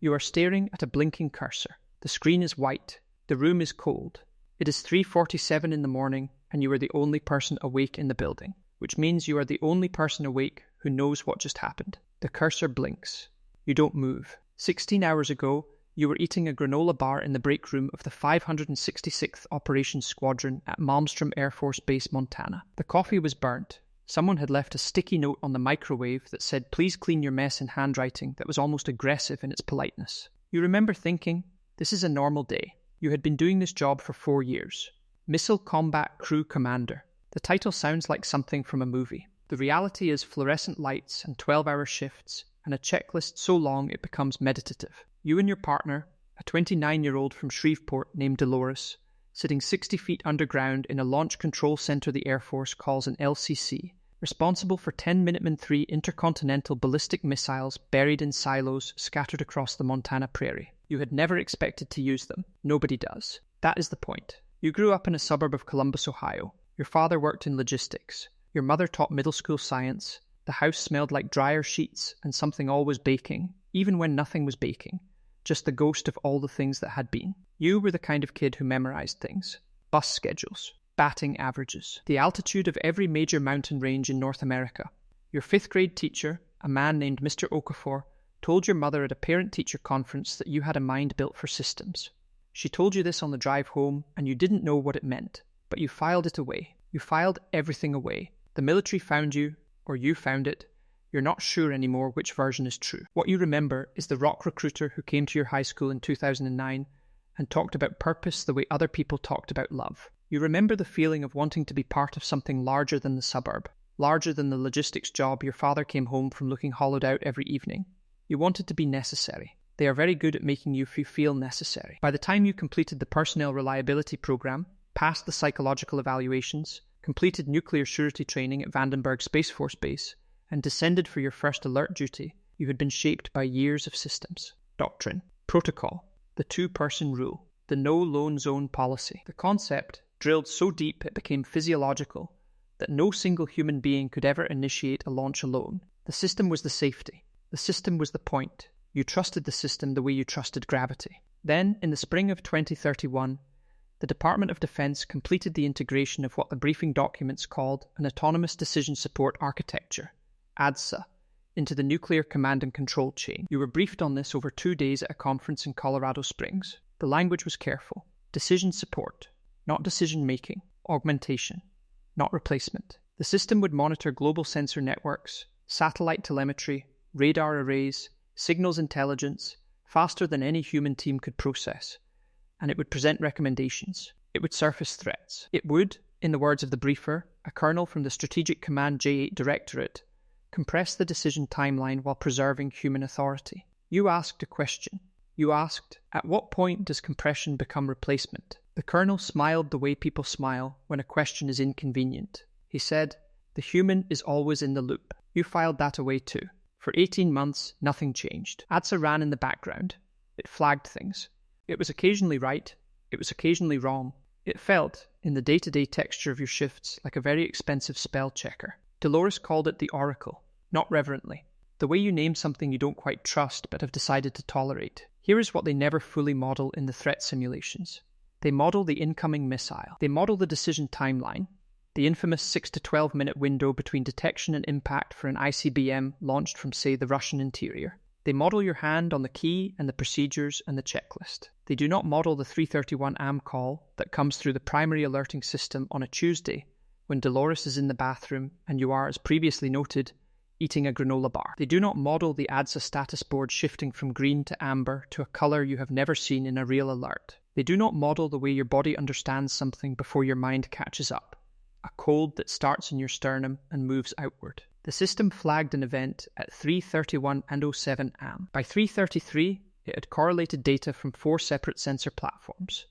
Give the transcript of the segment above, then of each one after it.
You are staring at a blinking cursor. The screen is white. The room is cold. It is 3:47 in the morning, and you are the only person awake in the building, which means you are the only person awake who knows what just happened. The cursor blinks. You don't move. 16 hours ago, you were eating a granola bar in the break room of the 566th Operations Squadron at Malmstrom Air Force Base, Montana. The coffee was burnt. Someone had left a sticky note on the microwave that said, "Please clean your mess," in handwriting that was almost aggressive in its politeness. You remember thinking, this is a normal day. You had been doing this job for 4 years. Missile Combat Crew Commander. The title sounds like something from a movie. The reality is fluorescent lights and 12-hour shifts, and a checklist so long it becomes meditative. You and your partner, a 29-year-old from Shreveport named Dolores, sitting 60 feet underground in a launch control center the Air Force calls an LCC, responsible for 10 Minuteman III intercontinental ballistic missiles buried in silos scattered across the Montana prairie. You had never expected to use them. Nobody does. That is the point. You grew up in a suburb of Columbus, Ohio. Your father worked in logistics. Your mother taught middle school science. The house smelled like dryer sheets and something always baking, even when nothing was baking. Just the ghost of all the things that had been. You were the kind of kid who memorized things. Bus schedules, batting averages, the altitude of every major mountain range in North America. Your 5th grade teacher, a man named Mr. Okafor, told your mother at a parent-teacher conference that you had a mind built for systems. She told you this on the drive home, and you didn't know what it meant, but you filed it away. You filed everything away. The military found you, or you found it. You're not sure anymore which version is true. What you remember is the rock recruiter who came to your high school in 2009 and talked about purpose the way other people talked about love. You remember the feeling of wanting to be part of something larger than the suburb, larger than the logistics job your father came home from looking hollowed out every evening. You wanted to be necessary. They are very good at making you feel necessary. By the time you completed the personnel reliability program, passed the psychological evaluations, completed nuclear surety training at Vandenberg Space Force Base, and descended for your first alert duty, you had been shaped by years of systems, doctrine, protocol, the 2-person rule, the no lone zone policy. The concept drilled so deep it became physiological that no single human being could ever initiate a launch alone. The system was the safety. The system was the point. You trusted the system the way you trusted gravity. Then, in the spring of 2031, the Department of Defense completed the integration of what the briefing documents called an Autonomous Decision Support Architecture, ADSA, into the nuclear command and control chain. You were briefed on this over 2 days at a conference in Colorado Springs. The language was careful. Decision support, not decision-making. Augmentation, not replacement. The system would monitor global sensor networks, satellite telemetry, radar arrays, signals intelligence, faster than any human team could process, and it would present recommendations. It would surface threats. It would, in the words of the briefer, a colonel from the Strategic Command J8 Directorate, compress the decision timeline while preserving human authority. You asked a question. You asked, at what point does compression become replacement? The colonel smiled the way people smile when a question is inconvenient. He said, the human is always in the loop. You filed that away too. For 18 months, nothing changed. ADSA ran in the background. It flagged things. It was occasionally right. It was occasionally wrong. It felt, in the day-to-day texture of your shifts, like a very expensive spell checker. Dolores called it the Oracle, not reverently. The way you name something you don't quite trust but have decided to tolerate. Here is what they never fully model in the threat simulations. They model the incoming missile. They model the decision timeline, the infamous 6 to 12 minute window between detection and impact for an ICBM launched from, say, the Russian interior. They model your hand on the key and the procedures and the checklist. They do not model the 331 AM call that comes through the primary alerting system on a Tuesday when Dolores is in the bathroom and you are, as previously noted, eating a granola bar. They do not model the ADSA status board shifting from green to amber to a colour you have never seen in a real alert. They do not model the way your body understands something before your mind catches up. A cold that starts in your sternum and moves outward. The system flagged an event at 3:31 and 07 am. By 3:33, it had correlated data from 4 separate sensor platforms.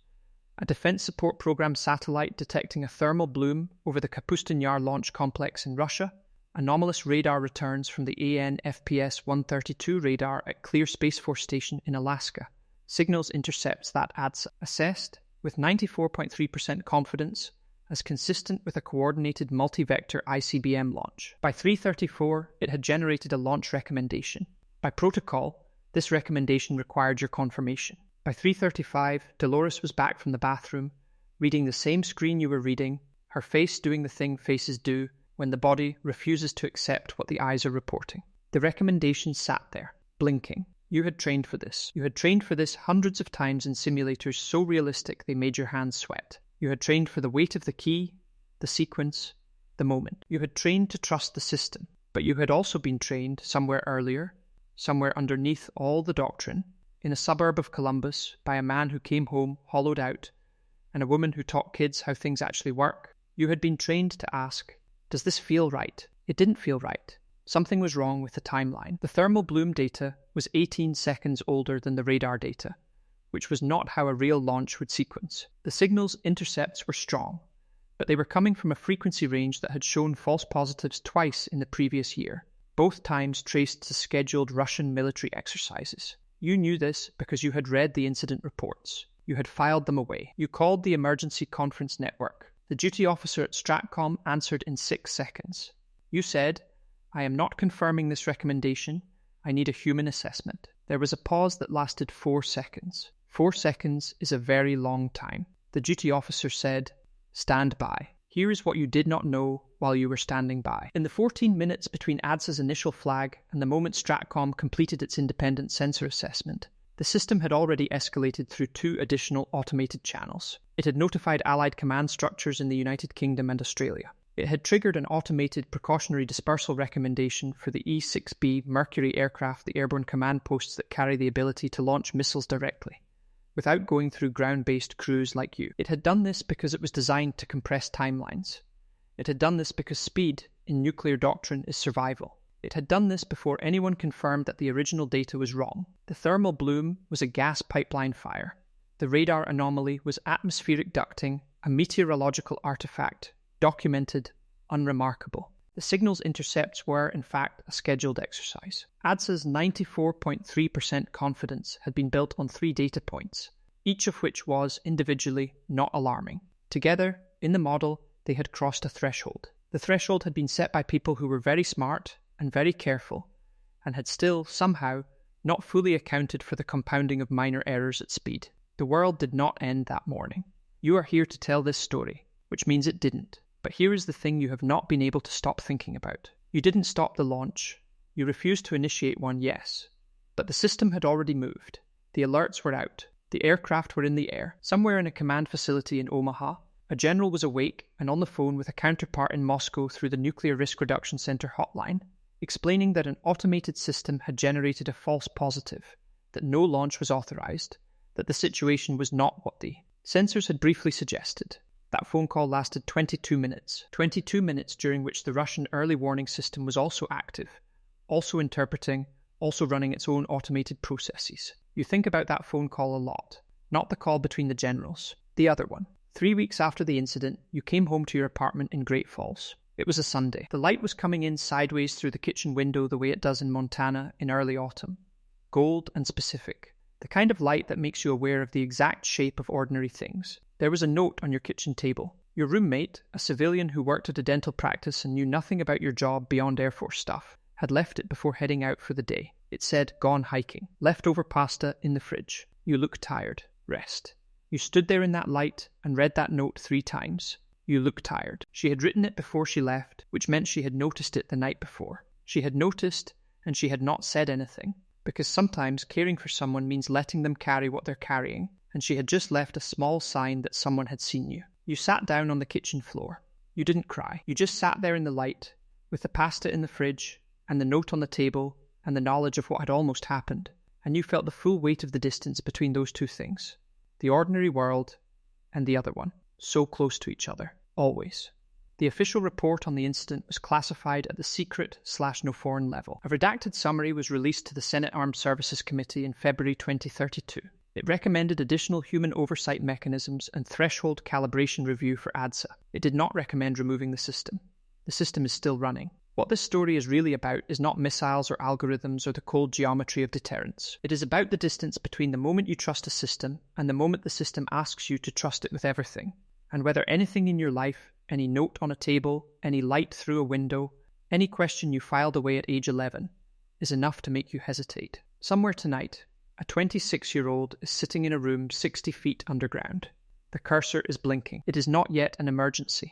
A Defense Support Program satellite detecting a thermal bloom over the Kapustin Yar launch complex in Russia, anomalous radar returns from the AN-FPS-132 radar at Clear Space Force Station in Alaska. Signals intercepts that ADSA assessed with 94.3% confidence as consistent with a coordinated multi-vector ICBM launch. By 3:34, it had generated a launch recommendation. By protocol, This recommendation required your confirmation. By 3:35, Dolores was back from the bathroom, reading the same screen you were reading, her face doing the thing faces do when the body refuses to accept what the eyes are reporting. The recommendation sat there, blinking. You had trained for this. You had trained for this hundreds of times in simulators so realistic they made your hands sweat. You had trained for the weight of the key, the sequence, the moment. You had trained to trust the system, but you had also been trained somewhere earlier, somewhere underneath all the doctrine, in a suburb of Columbus by a man who came home hollowed out and a woman who taught kids how things actually work. You had been trained to ask, does this feel right? It didn't feel right. Something was wrong with the timeline. The thermal bloom data was 18 seconds older than the radar data, which was not how a real launch would sequence. The signal's intercepts were strong, but they were coming from a frequency range that had shown false positives twice in the previous year, both times traced to scheduled Russian military exercises. You knew this because you had read the incident reports. You had filed them away. You called the emergency conference network. The duty officer at Stratcom answered in 6 seconds. You said, I am not confirming this recommendation. I need a human assessment. There was a pause that lasted 4 seconds. 4 seconds is a very long time. The duty officer said, stand by. Here is what you did not know while you were standing by. In the 14 minutes between ADSA's initial flag and the moment Stratcom completed its independent sensor assessment, the system had already escalated through 2 additional automated channels. It had notified Allied command structures in the United Kingdom and Australia. It had triggered an automated precautionary dispersal recommendation for the E-6B Mercury aircraft, the airborne command posts that carry the ability to launch missiles directly, without going through ground-based crews like you. It had done this because it was designed to compress timelines. It had done this because speed in nuclear doctrine is survival. It had done this before anyone confirmed that the original data was wrong. The thermal bloom was a gas pipeline fire. The radar anomaly was atmospheric ducting, a meteorological artifact, documented, unremarkable. The signal's intercepts were, in fact, a scheduled exercise. ADSA's 94.3% confidence had been built on 3 data points, each of which was, individually, not alarming. Together, in the model, they had crossed a threshold. The threshold had been set by people who were very smart and very careful, and had still, somehow, not fully accounted for the compounding of minor errors at speed. The world did not end that morning. You are here to tell this story, which means it didn't. But here is the thing you have not been able to stop thinking about. You didn't stop the launch. You refused to initiate one, yes. But the system had already moved. The alerts were out. The aircraft were in the air. Somewhere in a command facility in Omaha, a general was awake and on the phone with a counterpart in Moscow through the Nuclear Risk Reduction Center hotline, explaining that an automated system had generated a false positive, that no launch was authorized, that the situation was not what the sensors had briefly suggested. That phone call lasted 22 minutes. 22 minutes during which the Russian early warning system was also active, also interpreting, also running its own automated processes. You think about that phone call a lot. Not the call between the generals. The other one. 3 weeks after the incident, you came home to your apartment in Great Falls. It was a Sunday. The light was coming in sideways through the kitchen window the way it does in Montana in early autumn. Gold and specific. The kind of light that makes you aware of the exact shape of ordinary things. There was a note on your kitchen table. Your roommate, a civilian who worked at a dental practice and knew nothing about your job beyond Air Force stuff, had left it before heading out for the day. It said, gone hiking. Leftover pasta in the fridge. You look tired. Rest. You stood there in that light and read that note 3 times. You look tired. She had written it before she left, which meant she had noticed it the night before. She had noticed, and she had not said anything, because sometimes caring for someone means letting them carry what they're carrying, and she had just left a small sign that someone had seen you. You sat down on the kitchen floor. You didn't cry. You just sat there in the light, with the pasta in the fridge, and the note on the table, and the knowledge of what had almost happened, and you felt the full weight of the distance between those 2 things. The ordinary world, and the other one. So close to each other. Always. The official report on the incident was classified at the secret/no foreign level. A redacted summary was released to the Senate Armed Services Committee in February 2032. It recommended additional human oversight mechanisms and threshold calibration review for ADSA. It did not recommend removing the system. The system is still running. What this story is really about is not missiles or algorithms or the cold geometry of deterrence. It is about the distance between the moment you trust a system and the moment the system asks you to trust it with everything, and whether anything in your life, any note on a table, any light through a window, any question you filed away at age 11, is enough to make you hesitate. Somewhere tonight, a 26-year-old is sitting in a room 60 feet underground. The cursor is blinking. It is not yet an emergency.